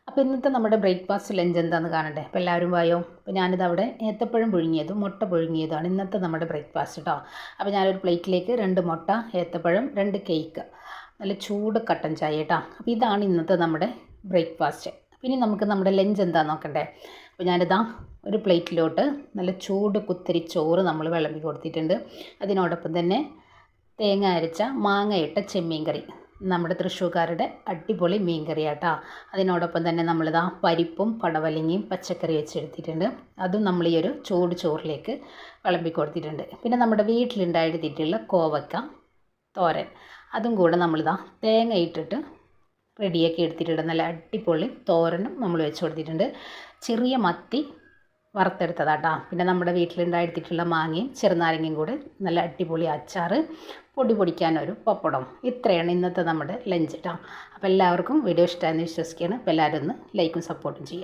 അപ്പോൾ ഇന്നത്തെ നമ്മുടെ ബ്രേക്ക്ഫാസ്റ്റ് ലഞ്ച് എന്താണെന്ന് കാണണ്ടേ. അപ്പോൾ എല്ലാവരും വായോ. അപ്പോൾ ഞാനിത് അവിടെ ഏത്തപ്പഴം പുഴുങ്ങിയതും മുട്ട പുഴുങ്ങിയതുമാണ് ഇന്നത്തെ നമ്മുടെ ബ്രേക്ക്ഫാസ്റ്റ് കേട്ടോ. അപ്പോൾ ഞാനൊരു പ്ലേറ്റിലേക്ക് 2 മുട്ട, ഏത്തപ്പഴം, 2 കേക്ക്, നല്ല ചൂട് കട്ടൻ ചായ കേട്ടോ. അപ്പോൾ ഇതാണ് ഇന്നത്തെ നമ്മുടെ ബ്രേക്ക്ഫാസ്റ്റ്. പിന്നെ നമുക്ക് നമ്മുടെ ലഞ്ച് എന്താണെന്ന് നോക്കണ്ടേ. അപ്പോൾ ഞാനിതാ ഒരു പ്ലേറ്റിലോട്ട് നല്ല ചൂട് കുത്തരി ചോറ് നമ്മൾ വിളമ്പി കൊടുത്തിട്ടുണ്ട്. അതിനോടൊപ്പം തന്നെ തേങ്ങ അരച്ച മാങ്ങയിട്ട ചെമ്മീൻ കറി, നമ്മുടെ തൃശ്ശൂർക്കാരുടെ അടിപൊളി മീൻ കറി കേട്ടോ. അതിനോടൊപ്പം തന്നെ നമ്മളിതാ പരിപ്പും പടവലങ്ങയും പച്ചക്കറി വെച്ചെടുത്തിട്ടുണ്ട്. അതും നമ്മൾ ഈ ഒരു ചൂട് ചോറിലേക്ക് വിളമ്പി കൊടുത്തിട്ടുണ്ട്. പിന്നെ നമ്മുടെ വീട്ടിലുണ്ടായിരുന്നിട്ടുള്ള കോവക്ക തോരൻ, അതും കൂടെ നമ്മളിതാ തേങ്ങ ഇട്ടിട്ട് റെഡിയാക്കി എടുത്തിട്ടുണ്ട്. നല്ല അടിപൊളി തോരനും നമ്മൾ വെച്ച് കൊടുത്തിട്ടുണ്ട്. ചെറിയ മത്തി വറുത്തെടുത്തതാട്ടോ. പിന്നെ നമ്മുടെ വീട്ടിലുണ്ടായിരുന്നിട്ടുള്ള മാങ്ങയും ചെറുനാരങ്ങയും കൂടെ നല്ല അടിപൊളി അച്ചാർ, പൊടി പൊടിക്കാനൊരു പപ്പടം. ഇത്രയാണ് ഇന്നത്തെ നമ്മുടെ ലഞ്ച് കേട്ടോ. അപ്പോൾ എല്ലാവർക്കും വീഡിയോ ഇഷ്ടമായെന്ന് വിശ്വസിക്കുകയാണ്. അപ്പോൾ എല്ലാവരും ഒന്ന് ലൈക്കും സപ്പോർട്ടും ചെയ്യും.